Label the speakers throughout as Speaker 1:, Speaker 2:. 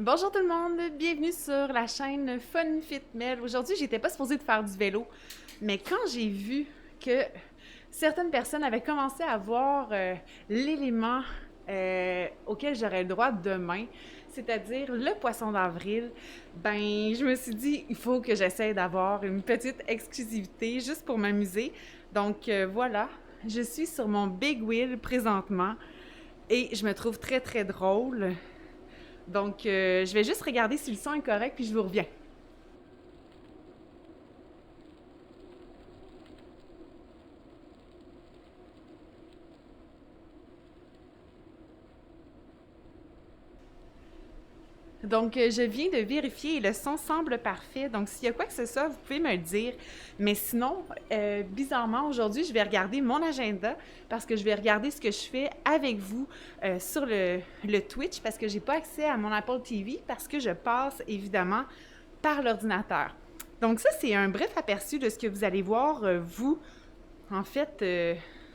Speaker 1: Bonjour tout le monde, bienvenue sur la chaîne Fun Fit Mel. Aujourd'hui, j'étais pas supposée de faire du vélo, mais quand j'ai vu que certaines personnes avaient commencé à voir l'élément auquel j'aurais le droit demain, c'est-à-dire le poisson d'avril, ben je me suis dit il faut que j'essaie d'avoir une petite exclusivité juste pour m'amuser. Donc voilà, je suis sur mon Big Wheel présentement et je me trouve très très drôle. Donc, je vais juste regarder si le son est correct, puis je vous reviens. Donc, je viens de vérifier et le son semble parfait. Donc, s'il y a quoi que ce soit, vous pouvez me le dire. Mais sinon, bizarrement, aujourd'hui, je vais regarder mon agenda parce que je vais regarder ce que je fais avec vous sur le Twitch parce que j'ai pas accès à mon Apple TV parce que je passe évidemment par l'ordinateur. Donc, ça, c'est un bref aperçu de ce que vous allez voir, vous, en fait,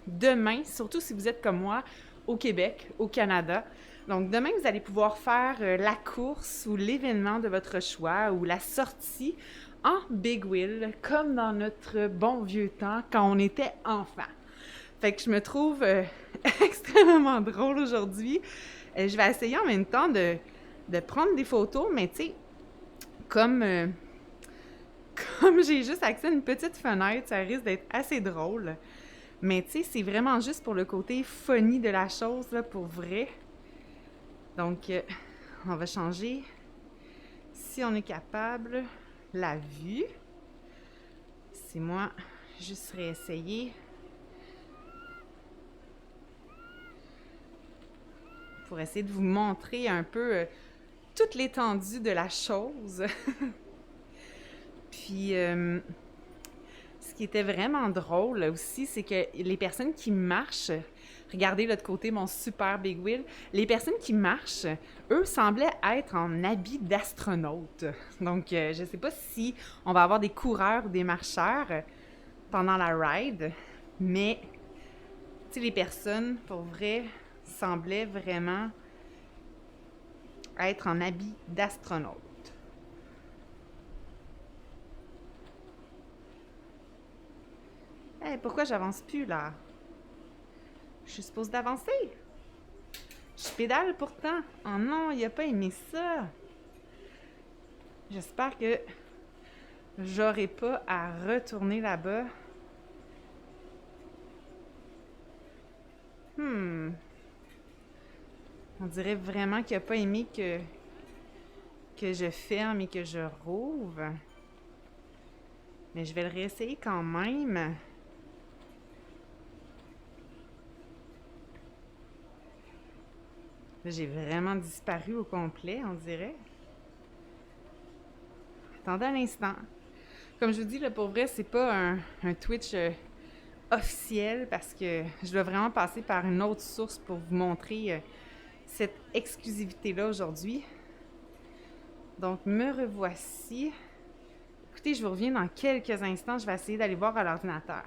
Speaker 1: demain, surtout si vous êtes comme moi, au Québec, au Canada. Donc, demain, vous allez pouvoir faire la course ou l'événement de votre choix ou la sortie en Big Wheel, comme dans notre bon vieux temps quand on était enfant. Fait que je me trouve extrêmement drôle aujourd'hui. Je vais essayer en même temps de prendre des photos, mais tu sais, comme, euh, comme j'ai juste accès à une petite fenêtre, ça risque d'être assez drôle. Mais tu sais, c'est vraiment juste pour le côté funny de la chose, là, pour vrai. Donc, on va changer, si on est capable, la vue. C'est moi, juste réessayer pour essayer de vous montrer un peu toute l'étendue de la chose. Puis, ce qui était vraiment drôle aussi, c'est que les personnes qui marchent, regardez l'autre côté, mon super big wheel, les personnes qui marchent, eux, semblaient être en habit d'astronaute. Donc, je ne sais pas si on va avoir des coureurs ou des marcheurs pendant la ride, mais, tu sais, les personnes, pour vrai, semblaient vraiment être en habit d'astronaute. Hey, pourquoi j'avance plus, là? Je suis supposée d'avancer. Je pédale pourtant. Oh non, il a pas aimé ça. J'espère que j'aurai pas à retourner là-bas. Hmm. On dirait vraiment qu'il a pas aimé que je ferme et que je rouvre. Mais je vais le réessayer quand même. J'ai vraiment disparu au complet, on dirait. Attendez un instant. Comme je vous dis, là, pour vrai, c'est pas un Twitch officiel parce que je dois vraiment passer par une autre source pour vous montrer cette exclusivité-là aujourd'hui. Donc, me revoici. Écoutez, je vous reviens dans quelques instants. Je vais essayer d'aller voir à l'ordinateur.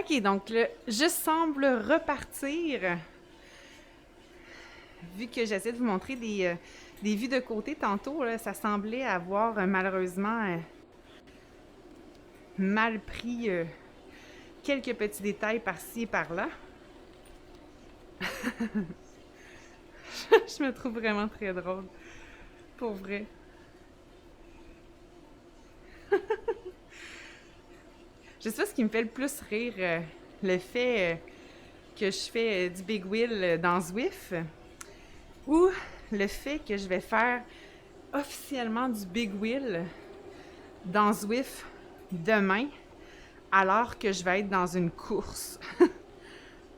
Speaker 1: OK, donc le juste semble repartir. Vu que j'essaie de vous montrer des vues de côté tantôt, là, ça semblait avoir malheureusement mal pris quelques petits détails par-ci et par-là. Je me trouve vraiment très drôle. Pour vrai. Je sais pas ce qui me fait le plus rire, le fait que je fais du big wheel dans Zwift ou le fait que je vais faire officiellement du big wheel dans Zwift demain alors que je vais être dans une course.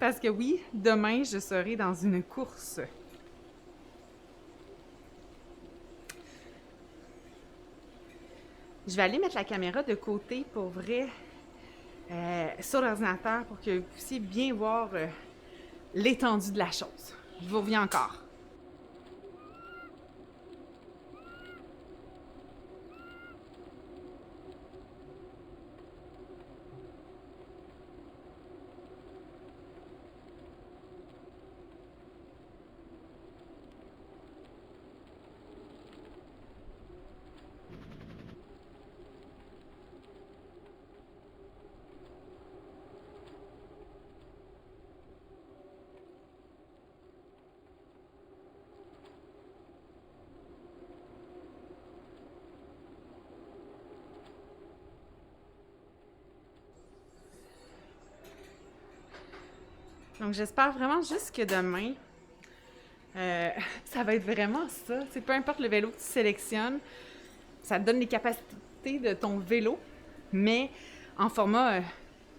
Speaker 1: Parce que oui, demain, je serai dans une course. Je vais aller mettre la caméra de côté pour vrai sur l'ordinateur pour que vous puissiez bien voir l'étendue de la chose. Je vous reviens encore. Donc, j'espère vraiment juste que demain, ça va être vraiment ça. C'est peu importe le vélo que tu sélectionnes, ça te donne les capacités de ton vélo, mais en format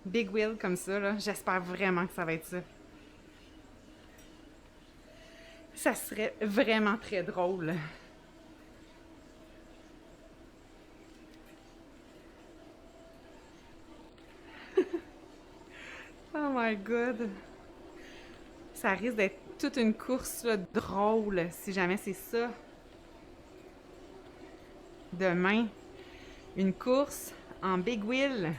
Speaker 1: big wheel comme ça, là, j'espère vraiment que ça va être ça. Ça serait vraiment très drôle. Oh my god! Ça risque d'être toute une course là, drôle, si jamais c'est ça. Demain, une course en big wheel.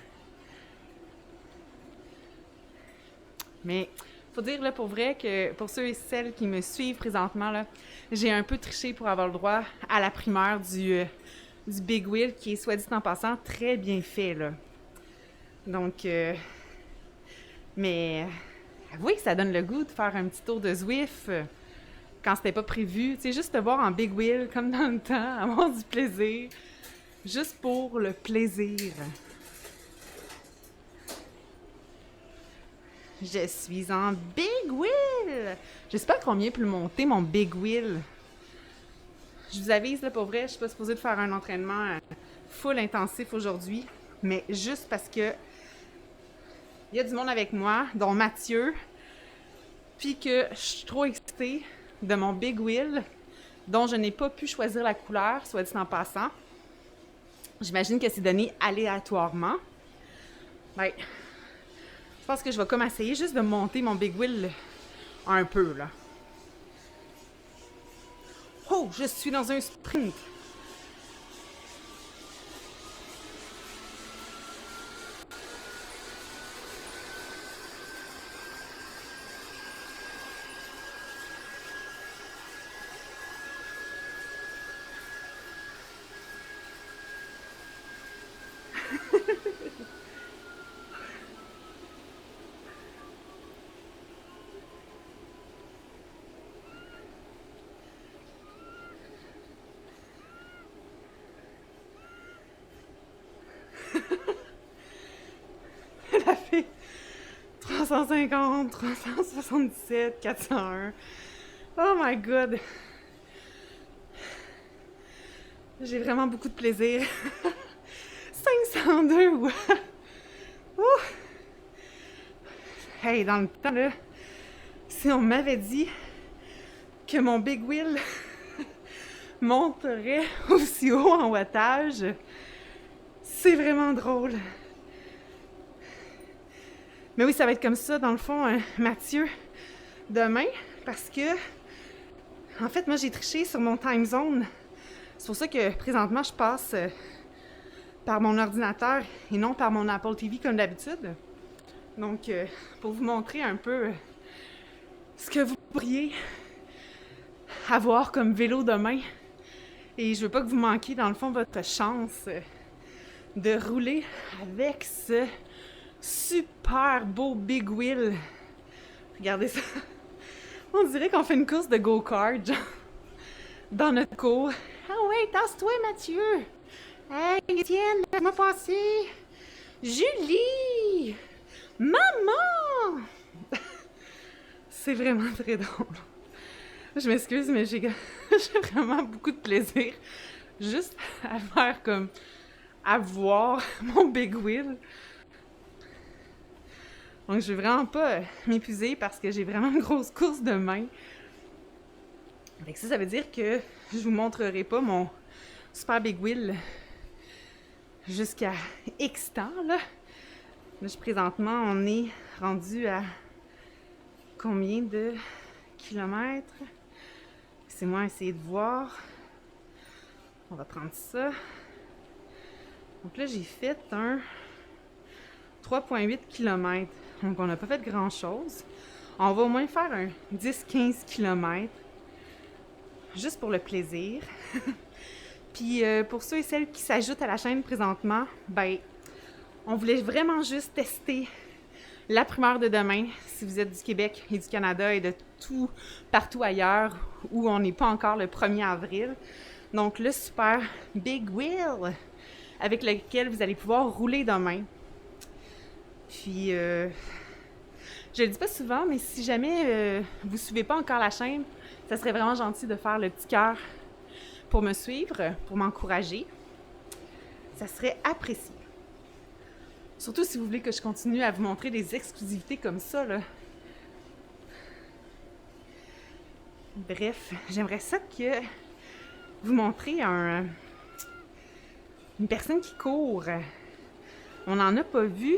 Speaker 1: Mais faut dire là pour vrai que pour ceux et celles qui me suivent présentement, là, j'ai un peu triché pour avoir le droit à la primeur du big wheel qui est, soit dit en passant, très bien fait là. Donc, mais oui, ça donne le goût de faire un petit tour de Zwift quand c'était pas prévu. Tu sais, juste te voir en big wheel comme dans le temps, avoir du plaisir, juste pour le plaisir. Je suis en big wheel! Je sais pas combien peut le monter mon big wheel. Je vous avise, là, pour vrai, je suis pas supposée de faire un entraînement full intensif aujourd'hui, mais juste parce que il y a du monde avec moi, dont Mathieu, puis que je suis trop excitée de mon big wheel, dont je n'ai pas pu choisir la couleur, soit dit en passant. J'imagine que c'est donné aléatoirement. Ben, je pense que je vais comme essayer juste de monter mon big wheel un peu, là. Oh, je suis dans un sprint! La fille 350, 377, 401. Oh my god! J'ai vraiment beaucoup de plaisir. 502, ouais! Ouh! Hey, dans le temps, là, si on m'avait dit que mon big wheel monterait aussi haut en wattage, c'est vraiment drôle. Mais oui, ça va être comme ça, dans le fond, Mathieu, demain, parce que, en fait, moi, j'ai triché sur mon time zone. C'est pour ça que, présentement, je passe par mon ordinateur et non par mon Apple TV comme d'habitude. Donc, pour vous montrer un peu ce que vous pourriez avoir comme vélo demain. Et je veux pas que vous manquiez, dans le fond, votre chance de rouler avec ce super beau Big Wheel. Regardez ça. On dirait qu'on fait une course de go-kart, genre, dans notre cours. Ah ouais, tasse-toi, Mathieu! Hey, Étienne, laisse-moi passer! Julie! Maman! C'est vraiment très drôle. Je m'excuse, mais j'ai vraiment beaucoup de plaisir juste à faire comme... à voir mon Big Wheel. Donc, je vais vraiment pas m'épuiser parce que j'ai vraiment une grosse course demain. Fait que ça veut dire que je vous montrerai pas mon super Big Wheel jusqu'à X temps, là. Là, présentement, on est rendu à combien de kilomètres? C'est moi essayer de voir. On va prendre ça. Donc là, j'ai fait un 3,8 km. Donc, on n'a pas fait grand-chose. On va au moins faire un 10-15 km. Juste pour le plaisir. Puis, pour ceux et celles qui s'ajoutent à la chaîne présentement, ben, on voulait vraiment juste tester la primeur de demain, si vous êtes du Québec et du Canada et de tout partout ailleurs où on n'est pas encore le 1er avril. Donc, le super Big Wheel avec lequel vous allez pouvoir rouler demain. Puis, je le dis pas souvent, mais si jamais vous ne suivez pas encore la chaîne, ça serait vraiment gentil de faire le petit cœur pour me suivre, pour m'encourager. Ça serait apprécié. Surtout si vous voulez que je continue à vous montrer des exclusivités comme ça, là. Bref, j'aimerais ça que vous montrez une personne qui court. On n'en a pas vu,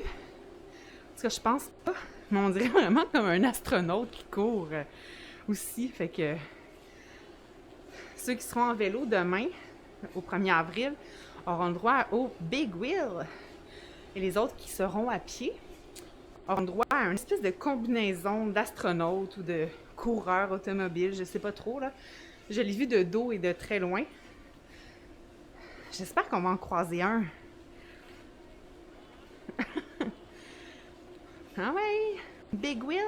Speaker 1: parce que je pense pas, mais on dirait vraiment comme un astronaute qui court aussi. Fait que ceux qui seront en vélo demain, au 1er avril, auront le droit au Big Wheel. Et les autres qui seront à pied auront droit à une espèce de combinaison d'astronaute ou de coureur automobile, je sais pas trop, là. Je l'ai vu de dos et de très loin. J'espère qu'on va en croiser un. Ah ouais! Big Wheel!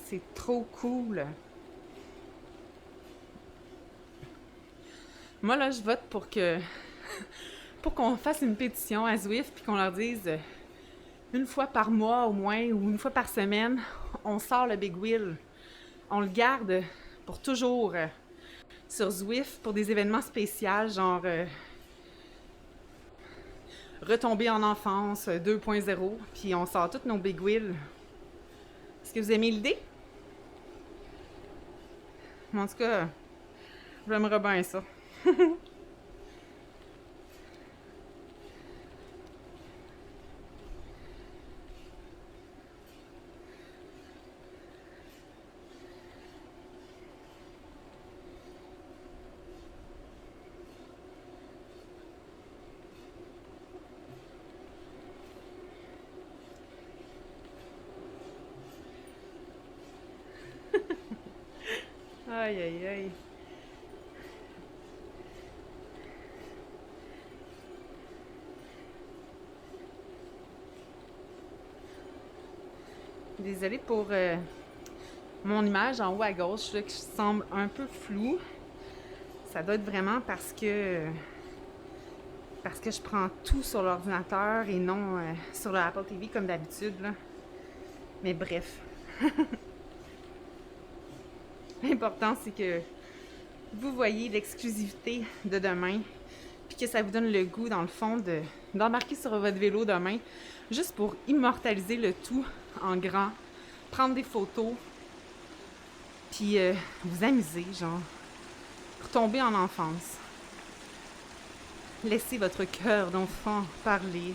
Speaker 1: C'est trop cool! Moi, là, je vote pour que... pour qu'on fasse une pétition à Zwift puis qu'on leur dise une fois par mois au moins ou une fois par semaine, on sort le Big Wheel. On le garde pour toujours sur Zwift pour des événements spéciaux, genre retomber en enfance 2.0, puis on sort tous nos Big Wheels. Est-ce que vous aimez l'idée? En tout cas, j'aimerais bien ça. Aïe, aïe, aïe. Désolée pour mon image en haut à gauche là, qui semble un peu floue. Ça doit être vraiment parce que je prends tout sur l'ordinateur et non sur le Apple TV comme d'habitude, là. Mais bref. L'important, c'est que vous voyez l'exclusivité de demain, puis que ça vous donne le goût, dans le fond, d'embarquer sur votre vélo demain, juste pour immortaliser le tout en grand, prendre des photos, puis vous amuser, genre, retomber en enfance. Laissez votre cœur d'enfant parler.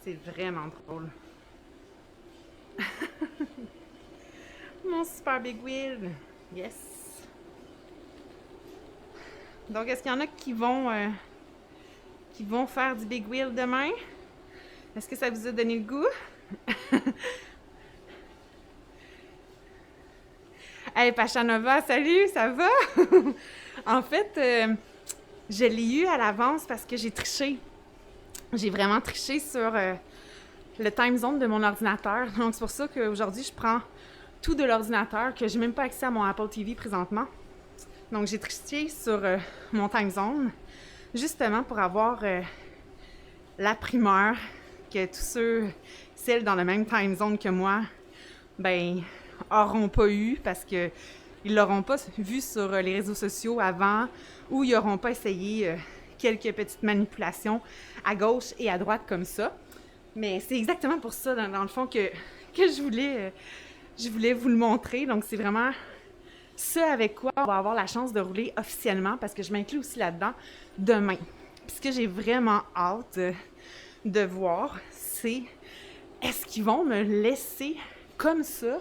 Speaker 1: C'est vraiment drôle. Mon super big wheel. Yes. Donc, est-ce qu'il y en a qui vont faire du big wheel demain? Est-ce que ça vous a donné le goût? Hey, Pachanova, salut, ça va? En fait, je l'ai eu à l'avance parce que j'ai triché. J'ai vraiment triché sur le time zone de mon ordinateur. Donc, c'est pour ça qu'aujourd'hui, je prends tout de l'ordinateur, que j'ai même pas accès à mon Apple TV présentement. Donc, j'ai triché sur mon time zone, justement pour avoir la primeur que tous celles dans le même time zone que moi, ben, auront pas eu parce que ils l'auront pas vu sur les réseaux sociaux avant ou ils n'auront pas essayé quelques petites manipulations à gauche et à droite comme ça. Mais c'est exactement pour ça, dans le fond, que je voulais vous le montrer. Donc, c'est vraiment ce avec quoi on va avoir la chance de rouler officiellement parce que je m'inclus aussi là-dedans demain. Puis ce que j'ai vraiment hâte de voir, c'est est-ce qu'ils vont me laisser comme ça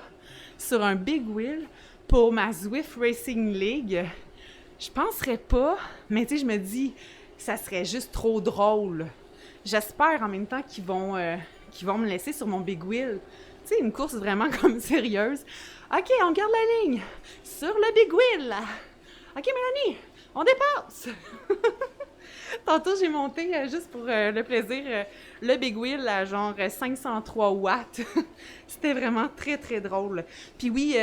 Speaker 1: sur un big wheel pour ma Zwift Racing League? Je penserais pas, mais tu sais, je me dis, ça serait juste trop drôle. J'espère en même temps qu'ils vont me laisser sur mon big wheel. Tu sais, une course vraiment comme sérieuse. OK, on garde la ligne sur le big wheel. OK, Mélanie, on dépasse. Tantôt, j'ai monté, juste pour le plaisir, le big wheel à genre 503 watts. C'était vraiment très, très drôle. Puis oui,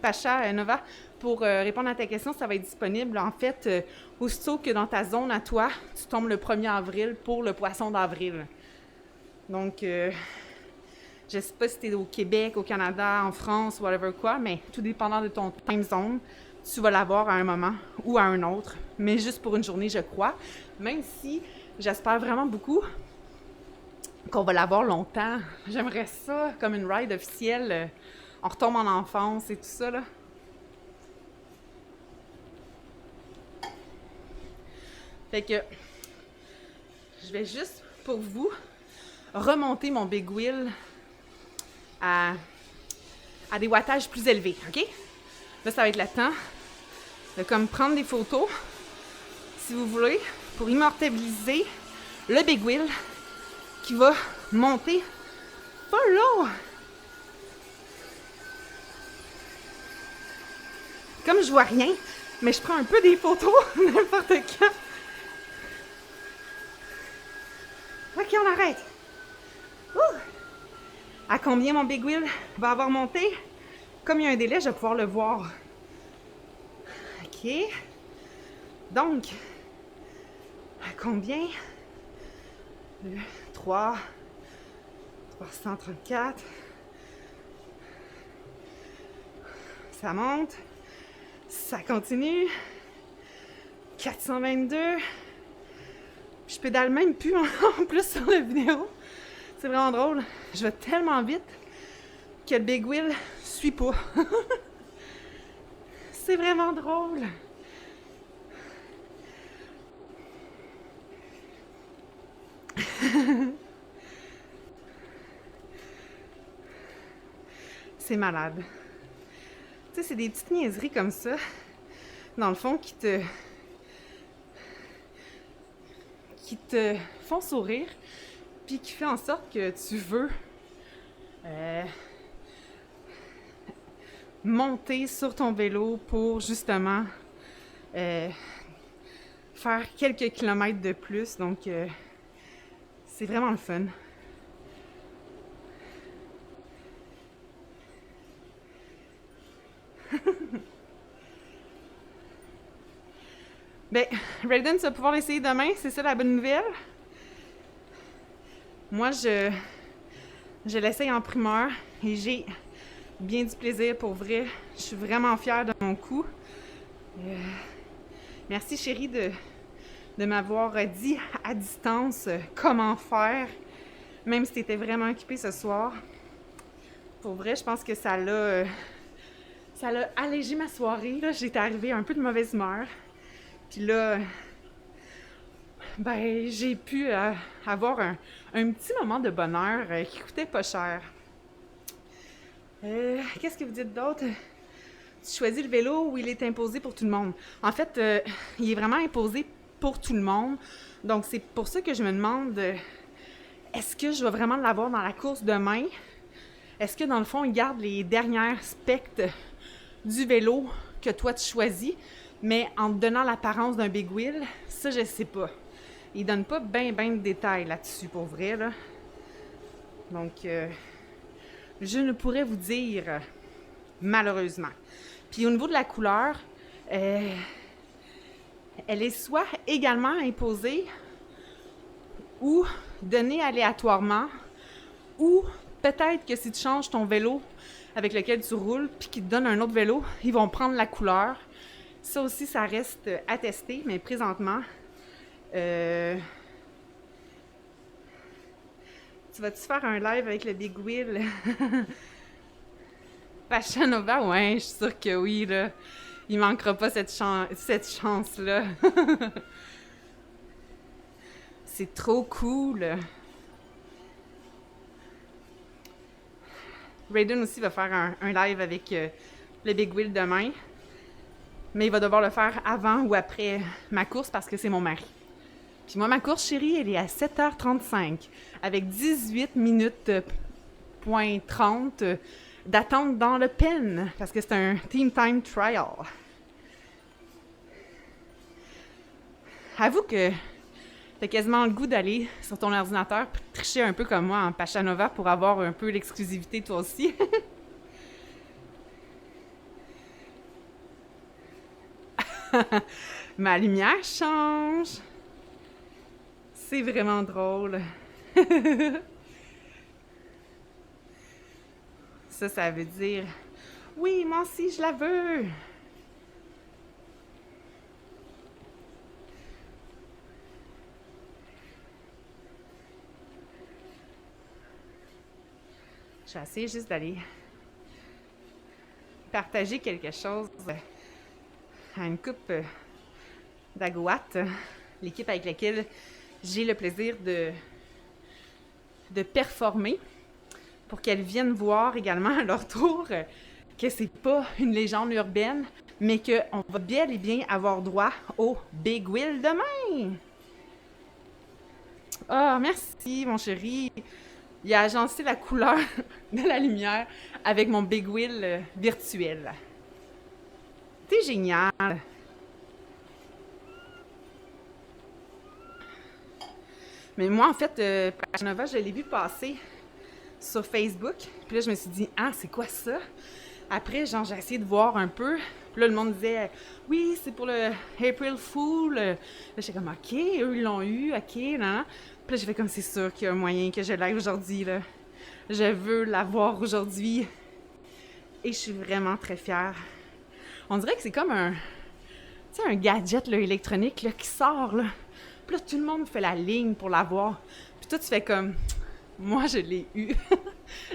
Speaker 1: Pacha, Nova, pour répondre à ta question, ça va être disponible, en fait, aussitôt que dans ta zone à toi, tu tombes le 1er avril pour le poisson d'avril. Donc, je sais pas si tu es au Québec, au Canada, en France, whatever quoi, mais tout dépendant de ton time zone, tu vas l'avoir à un moment ou à un autre, mais juste pour une journée, je crois. Même si j'espère vraiment beaucoup qu'on va l'avoir longtemps. J'aimerais ça comme une ride officielle. On retombe en enfance et tout ça, là. Fait que je vais juste, pour vous, remonter mon big wheel à des wattages plus élevés, OK? Là, ça va être le temps de comme prendre des photos, si vous voulez, pour immortaliser le big wheel qui va monter pas là. Comme je vois rien, mais je prends un peu des photos n'importe quand. OK, on arrête. Ouh! À combien mon big wheel va avoir monté? Comme il y a un délai, je vais pouvoir le voir. OK. Donc, à combien? 2, 3, 334. Ça monte. Ça continue. 422. Je pédale même plus en plus sur la vidéo. C'est vraiment drôle. Je vais tellement vite que le big wheel suit pas. C'est vraiment drôle. C'est malade. Tu sais, c'est des petites niaiseries comme ça, dans le fond, qui te font sourire, puis qui fait en sorte que tu veux monter sur ton vélo pour justement faire quelques kilomètres de plus. Donc, c'est vraiment le fun. Ben, Raiden, tu vas pouvoir l'essayer demain, c'est ça la bonne nouvelle? Moi, je l'essaye en primeur et j'ai bien du plaisir pour vrai. Je suis vraiment fière de mon coup. Merci chérie de m'avoir dit à distance comment faire, même si tu étais vraiment occupée ce soir. Pour vrai, je pense que ça l'a allégé ma soirée. Là. J'étais arrivée un peu de mauvaise humeur. Puis là, ben, j'ai pu avoir un petit moment de bonheur qui coûtait pas cher. Qu'est-ce que vous dites d'autre? Tu choisis le vélo où il est imposé pour tout le monde. En fait, il est vraiment imposé pour tout le monde. Donc, c'est pour ça que je me demande, est-ce que je vais vraiment l'avoir dans la course demain? Est-ce que, dans le fond, il garde les dernières specs du vélo que toi, tu choisis, mais en te donnant l'apparence d'un big wheel? Ça, je sais pas. Il donne pas bien de détails là-dessus, pour vrai, là. Donc, je ne pourrais vous dire, malheureusement. Puis au niveau de la couleur, elle est soit également imposée ou donnée aléatoirement, ou peut-être que si tu changes ton vélo avec lequel tu roules puis qu'ils te donnent un autre vélo, ils vont prendre la couleur. Ça aussi, ça reste à tester, mais présentement, tu vas-tu faire un live avec le Big Wheel? Fashion Nova, ouais, je suis sûre que oui, là. Il manquera pas cette chance-là. C'est trop cool. Raiden aussi va faire un live avec le Big Wheel demain. Mais il va devoir le faire avant ou après ma course parce que c'est mon mari. Puis moi, ma course, chérie, elle est à 7h35 avec 18 minutes point 30 d'attente dans le pen parce que c'est un Team Time Trial. Avoue que t'as quasiment le goût d'aller sur ton ordinateur pour tricher un peu comme moi en Pachanova pour avoir un peu l'exclusivité toi aussi. Ma lumière change. C'est vraiment drôle. Ça veut dire oui, moi aussi, je la veux. Je vais essayer juste d'aller partager quelque chose à une coupe d'Agoat, l'équipe avec laquelle j'ai le plaisir de performer, pour qu'elles viennent voir également à leur tour que c'est pas une légende urbaine, mais qu'on va bien et bien avoir droit au Big Wheel demain. Ah, merci, mon chéri. Il a agencé la couleur de la lumière avec mon Big Wheel virtuel. C'est génial. Mais moi, en fait, Pachanova, je l'ai vu passer sur Facebook. Puis là, je me suis dit, ah, c'est quoi ça? Après, genre, j'ai essayé de voir un peu. Puis là, le monde disait, oui, c'est pour le April Fool. Là, j'étais comme, OK, eux, ils l'ont eu, OK, non. Puis là, j'ai fait comme, c'est sûr qu'il y a un moyen que je l'aille aujourd'hui, là. Je veux l'avoir aujourd'hui. Et je suis vraiment très fière. On dirait que c'est comme un gadget là, électronique là, qui sort, là. Puis là, tout le monde fait la ligne pour l'avoir. Puis toi, tu fais comme, moi, je l'ai eu.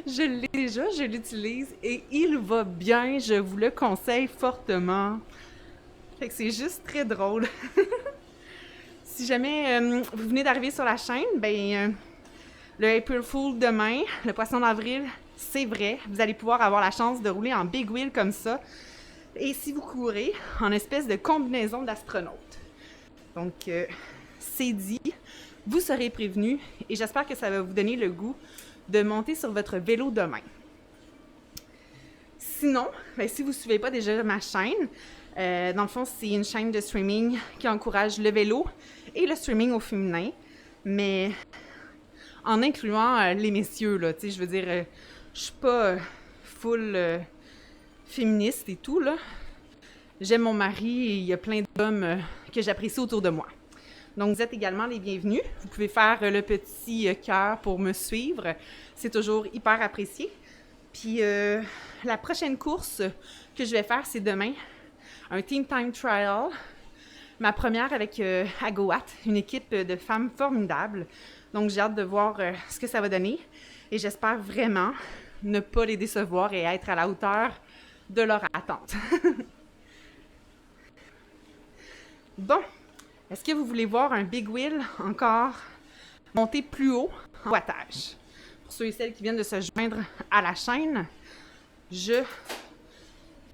Speaker 1: Je l'ai déjà, je l'utilise et il va bien, je vous le conseille fortement. Fait que c'est juste très drôle. Si jamais vous venez d'arriver sur la chaîne, ben le April Fool demain, le poisson d'avril, c'est vrai. Vous allez pouvoir avoir la chance de rouler en Big Wheel comme ça. Et si vous courez, en espèce de combinaison d'astronaute. Donc, c'est dit, vous serez prévenus et j'espère que ça va vous donner le goût de monter sur votre vélo demain. Sinon, ben, si vous ne suivez pas déjà ma chaîne, dans le fond, c'est une chaîne de streaming qui encourage le vélo et le streaming au féminin, mais en incluant les messieurs, là, tu sais, je veux dire, je suis pas full féministe et tout, là. J'aime mon mari et il y a plein d'hommes que j'apprécie autour de moi. Donc, vous êtes également les bienvenus. Vous pouvez faire le petit cœur pour me suivre. C'est toujours hyper apprécié. Puis, la prochaine course que je vais faire, c'est demain. Un Team Time Trial. Ma première avec Agoat, une équipe de femmes formidables. Donc, j'ai hâte de voir ce que ça va donner. Et j'espère vraiment ne pas les décevoir et être à la hauteur de leur attente. Bon. Est-ce que vous voulez voir un big wheel encore monter plus haut en wattage? Pour ceux et celles qui viennent de se joindre à la chaîne, je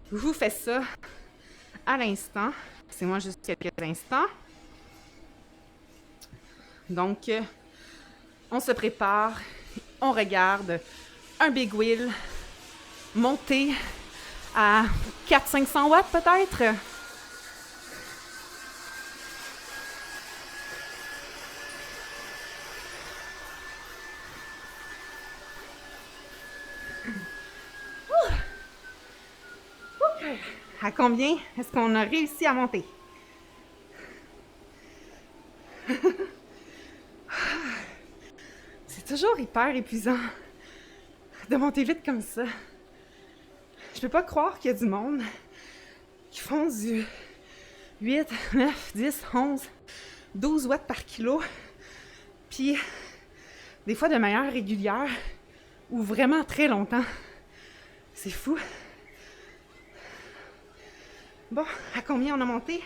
Speaker 1: vous fais ça à l'instant. C'est moi juste quelques instants. Donc, on se prépare, on regarde un big wheel monter à 400-500 watts peut-être. À combien est-ce qu'on a réussi à monter? C'est toujours hyper épuisant de monter vite comme ça. Je peux pas croire qu'il y a du monde qui font du 8, 9, 10, 11, 12 watts par kilo, puis des fois de manière régulière ou vraiment très longtemps. C'est fou. Bon, à combien on a monté?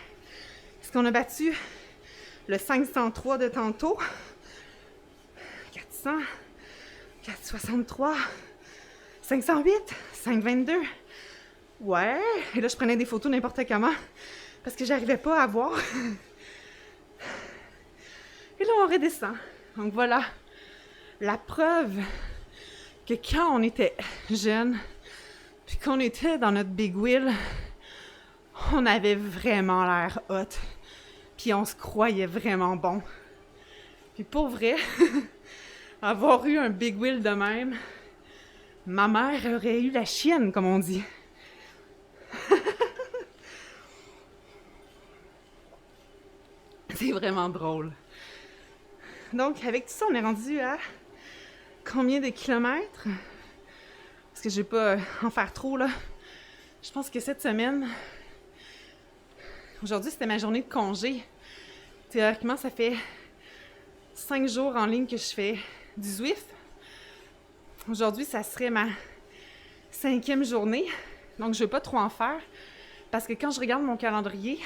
Speaker 1: Est-ce qu'on a battu le 503 de tantôt? 400, 463, 508, 522. Ouais, et là je prenais des photos n'importe comment parce que j'arrivais pas à voir. Et là on redescend. Donc voilà, la preuve que quand on était jeune, puis qu'on était dans notre big wheel, on avait vraiment l'air hot. Puis on se croyait vraiment bon. Puis pour vrai, avoir eu un big wheel de même, ma mère aurait eu la chienne, comme on dit. C'est vraiment drôle. Donc, avec tout ça, on est rendu à combien de kilomètres? Parce que je vais pas en faire trop, là. Je pense que cette semaine... Aujourd'hui, c'était ma journée de congé. Théoriquement, ça fait 5 jours en ligne que je fais du Zwift. Aujourd'hui, ça serait ma 5e journée. Donc, je ne vais pas trop en faire. Parce que quand je regarde mon calendrier,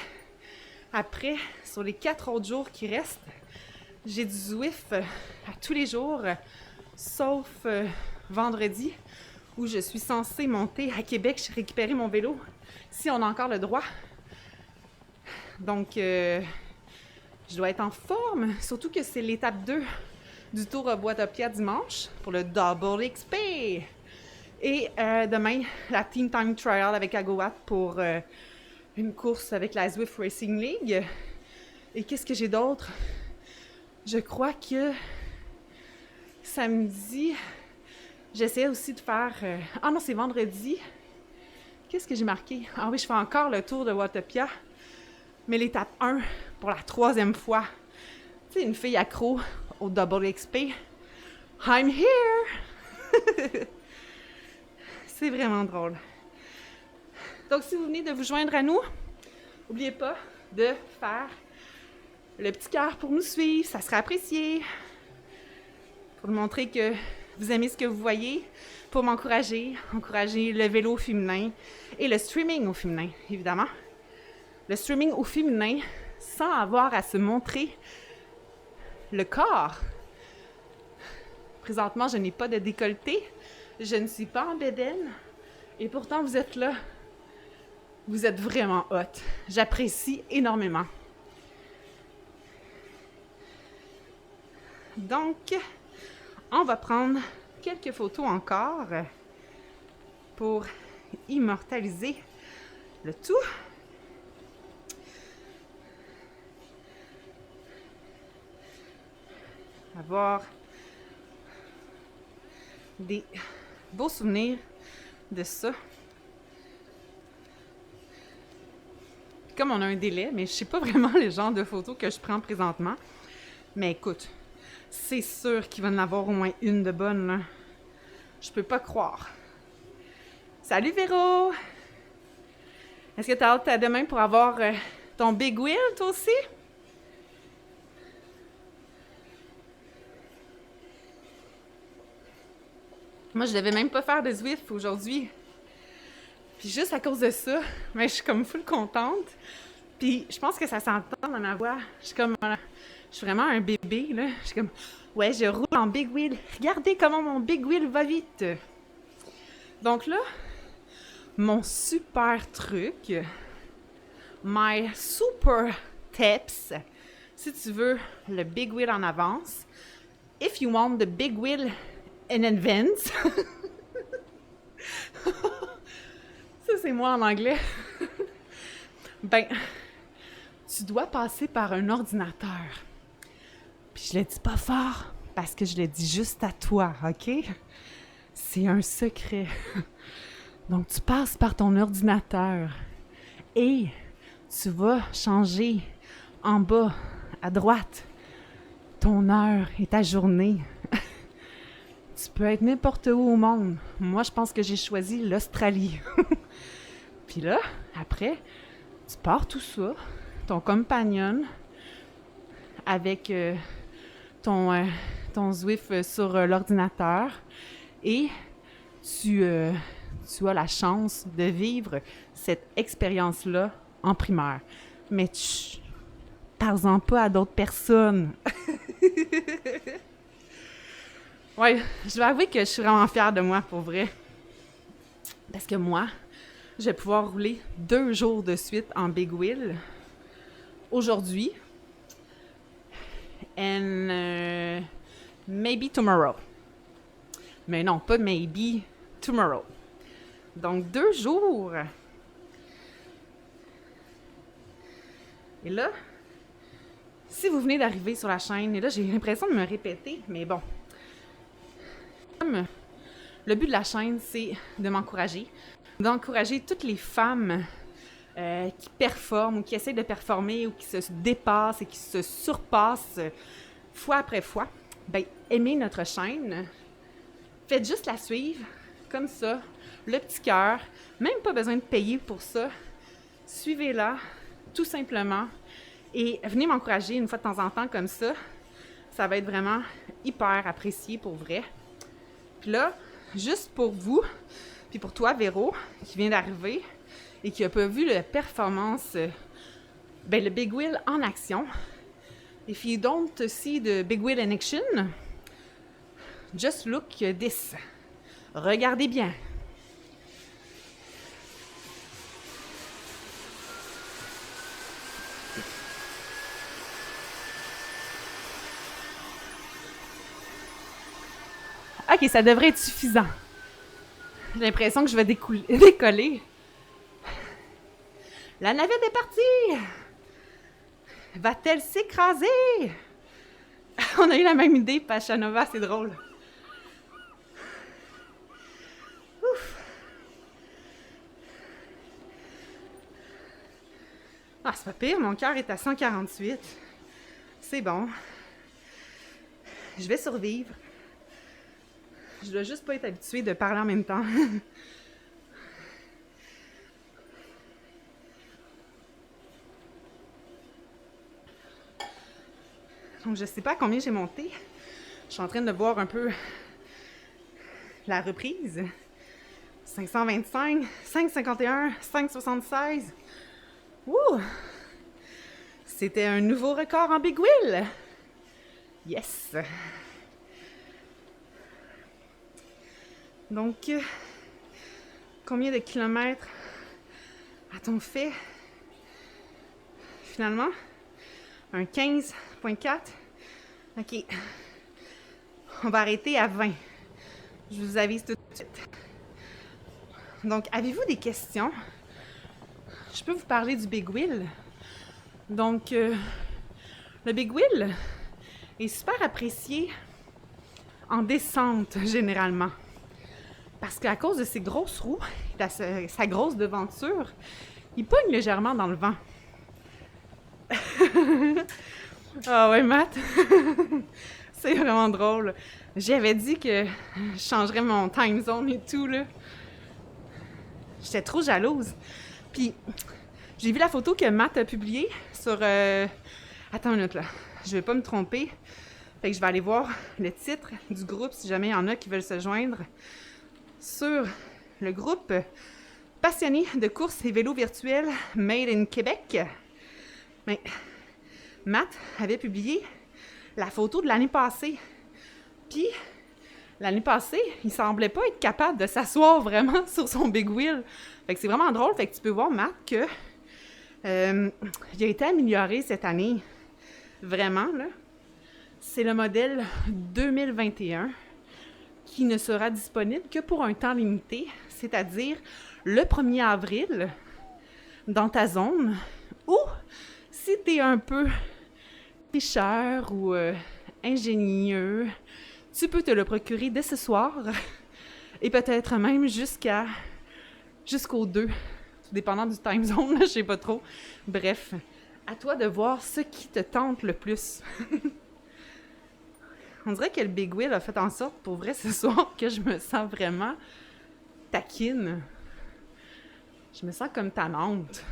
Speaker 1: après, sur les 4 autres jours qui restent, j'ai du Zwift à tous les jours, sauf vendredi, où je suis censée monter à Québec, récupérer mon vélo, si on a encore le droit. Donc, je dois être en forme, surtout que c'est l'étape 2 du Tour à Bois-de-Pierre dimanche pour le Double XP. Et demain, la Team Time Trial avec Agoat pour une course avec la Zwift Racing League. Et qu'est-ce que j'ai d'autre? Je crois que samedi, j'essaie aussi de faire... Ah non, c'est vendredi. Qu'est-ce que j'ai marqué? Ah oui, je fais encore le Tour de Watopia. Mais l'étape 1, pour la 3e fois. Tu sais, une fille accro au Double XP. I'm here! C'est vraiment drôle. Donc, si vous venez de vous joindre à nous, n'oubliez pas de faire le petit cœur pour nous suivre. Ça sera apprécié. Pour nous montrer que vous aimez ce que vous voyez. Pour m'encourager. Encourager le vélo féminin et le streaming au féminin, évidemment. Le streaming au féminin sans avoir à se montrer le corps. Présentement, je n'ai pas de décolleté, je ne suis pas en bédaine et pourtant vous êtes là. Vous êtes vraiment hot. J'apprécie énormément. Donc, on va prendre quelques photos encore pour immortaliser le tout. Avoir des beaux souvenirs de ça. Comme on a un délai, mais je sais pas vraiment le genre de photos que je prends présentement. Mais écoute, c'est sûr qu'il va en avoir au moins une de bonne, là. Je peux pas croire. Salut Véro! Est-ce que tu as hâte à demain pour avoir ton big wheel, toi aussi? Moi, je devais même pas faire de Zwift aujourd'hui. Puis juste à cause de ça, mais je suis comme full contente Puis je pense que ça s'entend dans ma voix. Je suis vraiment un bébé, là. Je suis comme, ouais, je roule en big wheel. Regardez comment mon big wheel va vite. Donc là, mon super truc, my super tips, si tu veux le big wheel en avance, if you want the big wheel in advance, ça c'est moi en anglais, ben, tu dois passer par un ordinateur. Puis je le dis pas fort parce que je le dis juste à toi, OK? C'est un secret. Donc tu passes par ton ordinateur et tu vas changer en bas, à droite, ton heure et ta journée. Tu peux être n'importe où au monde. Moi, je pense que j'ai choisi l'Australie. Puis là, après, tu pars tout ça, ton compagnon, avec ton Zwift sur l'ordinateur, et tu as la chance de vivre cette expérience-là en primaire. Mais parle-en pas à d'autres personnes. Ouais, je vais avouer que je suis vraiment fière de moi, pour vrai. Parce que moi, je vais pouvoir rouler 2 jours de suite en big wheel aujourd'hui. And maybe tomorrow. Mais non, pas maybe, tomorrow. Donc 2 jours. Et là, si vous venez d'arriver sur la chaîne, et là j'ai l'impression de me répéter, mais bon. Le but de la chaîne, c'est de m'encourager. D'encourager toutes les femmes qui performent ou qui essaient de performer ou qui se dépassent et qui se surpassent fois après fois. Ben, aimez notre chaîne. Faites juste la suivre, comme ça, le petit cœur. Même pas besoin de payer pour ça. Suivez-la, tout simplement. Et venez m'encourager une fois de temps en temps comme ça. Ça va être vraiment hyper apprécié pour vrai. Puis là, juste pour vous, puis pour toi, Véro, qui vient d'arriver et qui n'a pas vu la performance, le Big Wheel en action. If you don't see the Big Wheel in action, just look this. Regardez bien. OK, ça devrait être suffisant. J'ai l'impression que je vais décoller. La navette est partie! Va-t-elle s'écraser? On a eu la même idée, Pachanova, c'est drôle. Ouf! Ah, c'est pas pire, mon cœur est à 148. C'est bon. Je vais survivre. Je dois juste pas être habituée de parler en même temps. Donc, je sais pas à combien j'ai monté. Je suis en train de voir un peu la reprise. 525, 551, 576. Ouh! C'était un nouveau record en Big Wheel. Yes! Donc, combien de kilomètres a-t-on fait? Finalement, un 15,4. OK. On va arrêter à 20. Je vous avise tout de suite. Donc, avez-vous des questions? Je peux vous parler du Big Wheel. Donc, le Big Wheel est super apprécié en descente, généralement. Parce qu'à cause de ses grosses roues, sa grosse devanture, il pogne légèrement dans le vent. Ah ouais, Matt! C'est vraiment drôle. J'avais dit que je changerais mon time zone et tout, là. J'étais trop jalouse. Puis, j'ai vu la photo que Matt a publiée sur... Attends une minute, là. Je vais pas me tromper. Fait que je vais aller voir le titre du groupe, si jamais il y en a qui veulent se joindre, sur le groupe Passionnés de course et vélo virtuel Made in Québec. Mais Matt avait publié la photo de l'année passée. Puis, l'année passée, il semblait pas être capable de s'asseoir vraiment sur son big wheel. Fait que c'est vraiment drôle. Fait que tu peux voir, Matt, que il a été amélioré cette année. Vraiment, là. C'est le modèle 2021 qui ne sera disponible que pour un temps limité, c'est-à-dire le 1er avril dans ta zone, ou si tu es un peu tricheur ou ingénieux, tu peux te le procurer dès ce soir et peut-être même jusqu'au 2, tout dépendant du time zone, je sais pas trop. Bref, à toi de voir ce qui te tente le plus. On dirait que le Big Wheel a fait en sorte, pour vrai, ce soir, que je me sens vraiment taquine. Je me sens comme tannante.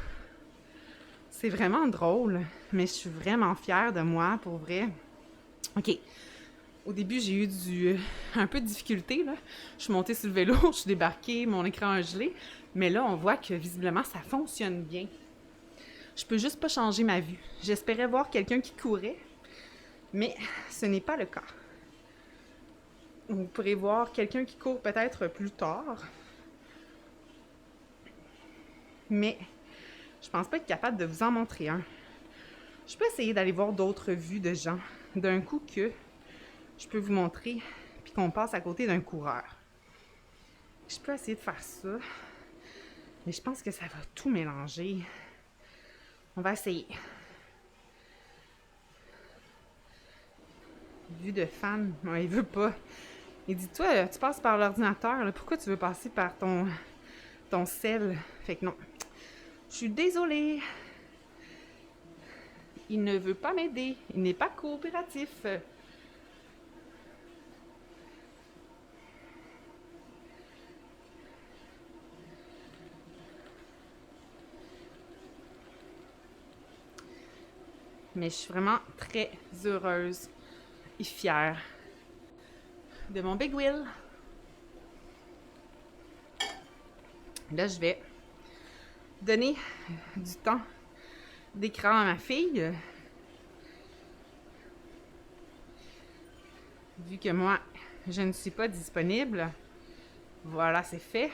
Speaker 1: C'est vraiment drôle, mais je suis vraiment fière de moi, pour vrai. OK. Au début, j'ai eu un peu de difficulté, là. Je suis montée sur le vélo, je suis débarquée, mon écran a gelé. Mais là, on voit que, visiblement, ça fonctionne bien. Je peux juste pas changer ma vue. J'espérais voir quelqu'un qui courait, mais ce n'est pas le cas. Vous pourrez voir quelqu'un qui court peut-être plus tard. Mais je pense pas être capable de vous en montrer un. Je peux essayer d'aller voir d'autres vues de gens d'un coup que je peux vous montrer puis qu'on passe à côté d'un coureur. Je peux essayer de faire ça. Mais je pense que ça va tout mélanger. On va essayer. Vue de fan. Non, il veut pas. Il dit, toi, tu passes par l'ordinateur, là, pourquoi tu veux passer par ton cell? Fait que non. Je suis désolée. Il ne veut pas m'aider. Il n'est pas coopératif. Mais je suis vraiment très heureuse et fière de mon Big Wheel. Là, je vais donner du temps d'écran à ma fille. Vu que moi, je ne suis pas disponible. Voilà, c'est fait.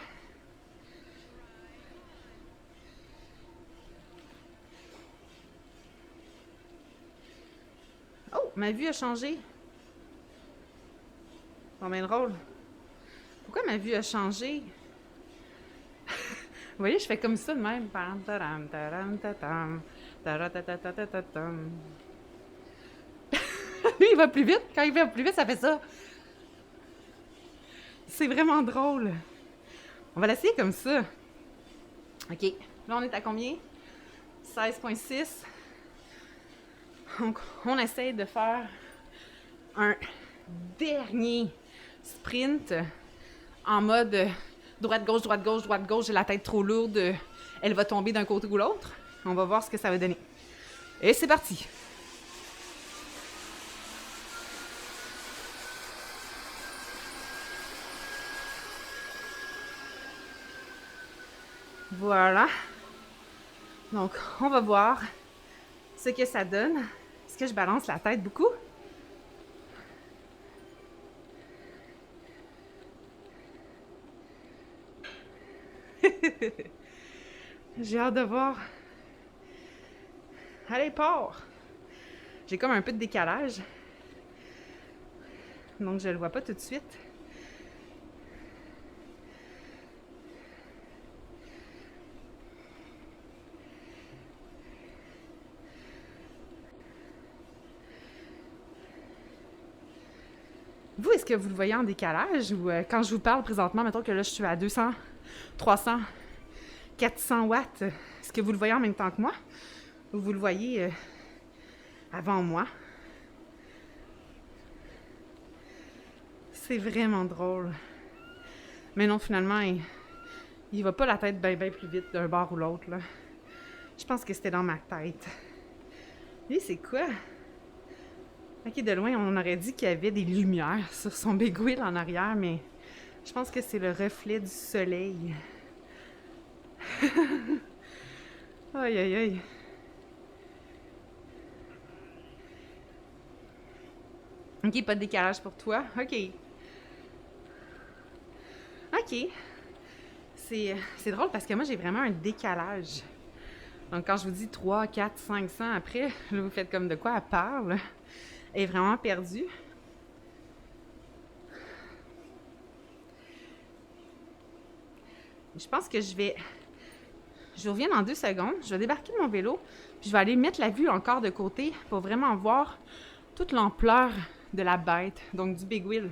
Speaker 1: Oh, ma vue a changé. Bon, ben drôle. Pourquoi ma vue a changé? Vous voyez, je fais comme ça de même. Lui, il va plus vite. Quand il va plus vite, ça fait ça. C'est vraiment drôle. On va l'essayer comme ça. OK. Là, on est à combien? 16,6. Donc, on essaye de faire un dernier sprint en mode droite-gauche, droite-gauche, droite-gauche. J'ai la tête trop lourde. Elle va tomber d'un côté ou l'autre. On va voir ce que ça va donner. Et c'est parti! Voilà. Donc, on va voir ce que ça donne. Est-ce que je balance la tête beaucoup? J'ai hâte de voir. Allez, pars! J'ai comme un peu de décalage. Donc, je le vois pas tout de suite. Vous, est-ce que vous le voyez en décalage ou quand je vous parle présentement, mettons que là, je suis à 200, 300, 400 watts, est-ce que vous le voyez en même temps que moi ou vous le voyez avant moi? C'est vraiment drôle. Mais non, finalement, il va pas la tête bien plus vite d'un bord ou l'autre, là. Je pense que c'était dans ma tête. Lui, c'est quoi? Ok, de loin, on aurait dit qu'il y avait des lumières sur son big wheel en arrière, mais je pense que c'est le reflet du soleil. Aïe, aïe, aïe. OK, pas de décalage pour toi. OK. OK. C'est drôle parce que moi, j'ai vraiment un décalage. Donc, quand je vous dis 3, 4, 500 après, là, vous faites comme de quoi elle parle. Elle est vraiment perdue. Je pense que je reviens dans 2 secondes. Je vais débarquer de mon vélo, puis je vais aller mettre la vue encore de côté pour vraiment voir toute l'ampleur de la bête, donc du Big Wheel.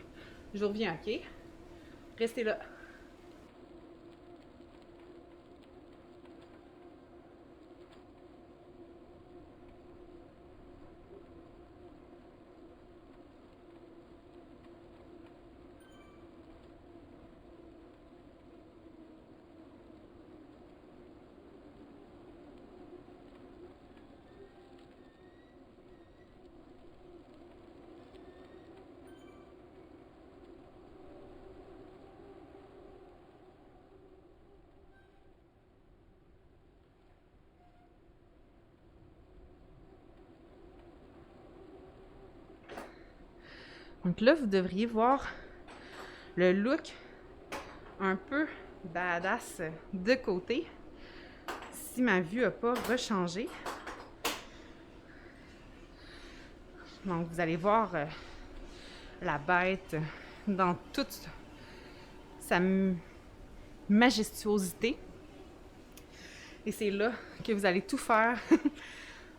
Speaker 1: Je reviens, OK? Restez là. Donc là, vous devriez voir le look un peu badass de côté si ma vue n'a pas rechangé. Donc, vous allez voir la bête dans toute sa majestuosité. Et c'est là que vous allez tout faire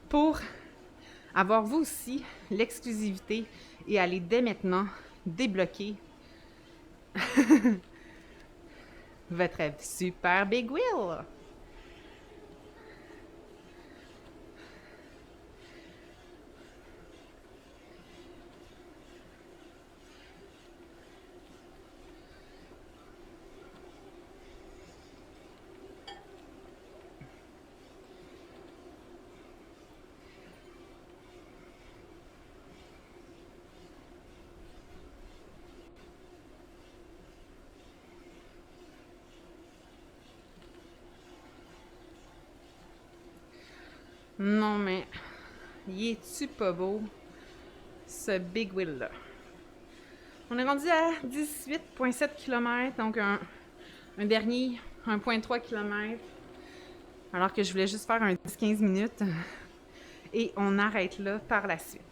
Speaker 1: pour avoir vous aussi l'exclusivité et aller dès maintenant débloquer votre super Big Wheel. Non, mais il est-tu pas beau, ce Big Wheel-là? On est rendu à 18,7 km, donc un dernier 1,3 km, alors que je voulais juste faire un 10-15 minutes. Et on arrête là par la suite.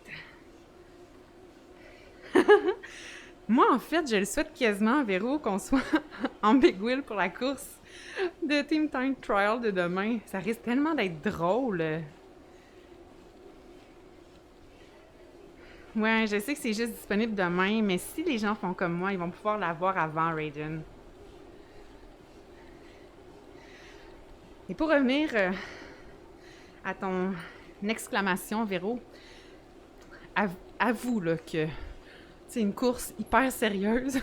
Speaker 1: Moi, en fait, je le souhaite quasiment, Véro, qu'on soit en Big Wheel pour la course de Team Time Trial de demain. Ça risque tellement d'être drôle. Ouais, je sais que c'est juste disponible demain, mais si les gens font comme moi, ils vont pouvoir la voir avant Raiden. Et pour revenir à ton exclamation, Véro, avoue là, que c'est une course hyper sérieuse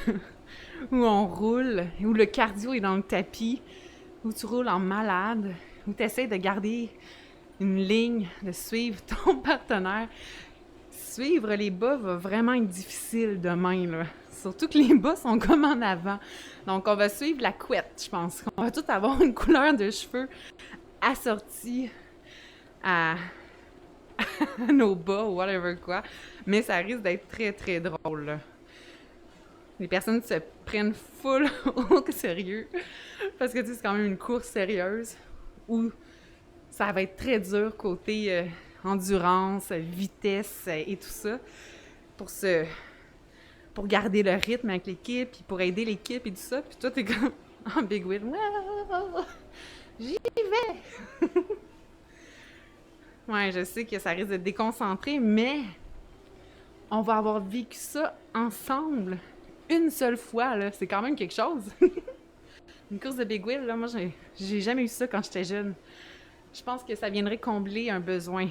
Speaker 1: où on roule, où le cardio est dans le tapis, où tu roules en malade, où tu essaies de garder une ligne, de suivre ton partenaire. Suivre les bas va vraiment être difficile demain, là. Surtout que les bas sont comme en avant. Donc, on va suivre la couette, je pense. On va tous avoir une couleur de cheveux assortie à nos bas ou whatever quoi. Mais ça risque d'être très, très drôle, là. Les personnes se prennent full au sérieux parce que tu sais, c'est quand même une course sérieuse où ça va être très dur côté endurance, vitesse et tout ça pour garder le rythme avec l'équipe puis pour aider l'équipe et tout ça. Puis toi, t'es comme en Big Wheel. J'y vais! Ouais, je sais que ça risque de déconcentrer, mais on va avoir vécu ça ensemble une seule fois, là. C'est quand même quelque chose. Une course de Big Wheel, là, moi, j'ai jamais eu ça quand j'étais jeune. Je pense que ça viendrait combler un besoin.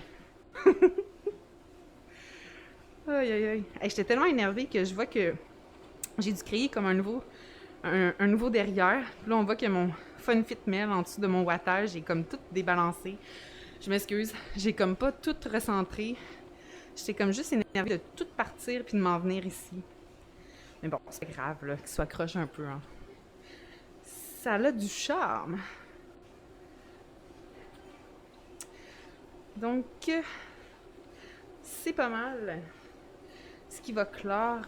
Speaker 1: Aïe, aïe, aïe. Hey, j'étais tellement énervée que je vois que j'ai dû créer comme un nouveau derrière. Puis là, on voit que mon Fun Fit Mail en dessous de mon wattage est comme tout débalancé. Je m'excuse, j'ai comme pas tout recentré. J'étais comme juste énervée de tout partir puis de m'en venir ici. Mais bon, c'est pas grave, là, qu'il soit croche un peu, hein. Ça a du charme. Donc, c'est pas mal ce qui va clore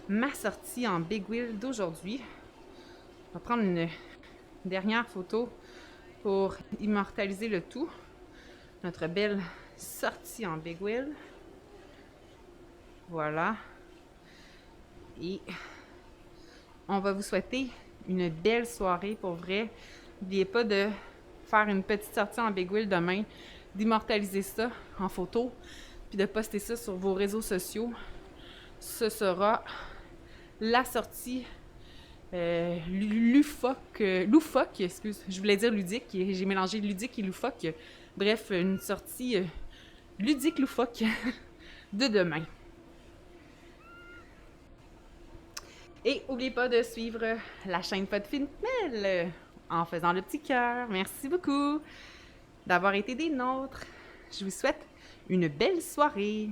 Speaker 1: ma sortie en Big Wheel d'aujourd'hui. On va prendre une dernière photo pour immortaliser le tout. Notre belle sortie en Big Wheel. Voilà. Et on va vous souhaiter une belle soirée pour vrai. N'oubliez pas de faire une petite sortie en Big Wheel demain, d'immortaliser ça en photo, puis de poster ça sur vos réseaux sociaux. Ce sera la sortie loufoque, excuse, je voulais dire ludique, j'ai mélangé ludique et loufoque. Bref, une sortie ludique loufoque de demain. Et n'oubliez pas de suivre la chaîne Podfinelle en faisant le petit cœur. Merci beaucoup d'avoir été des nôtres. Je vous souhaite une belle soirée.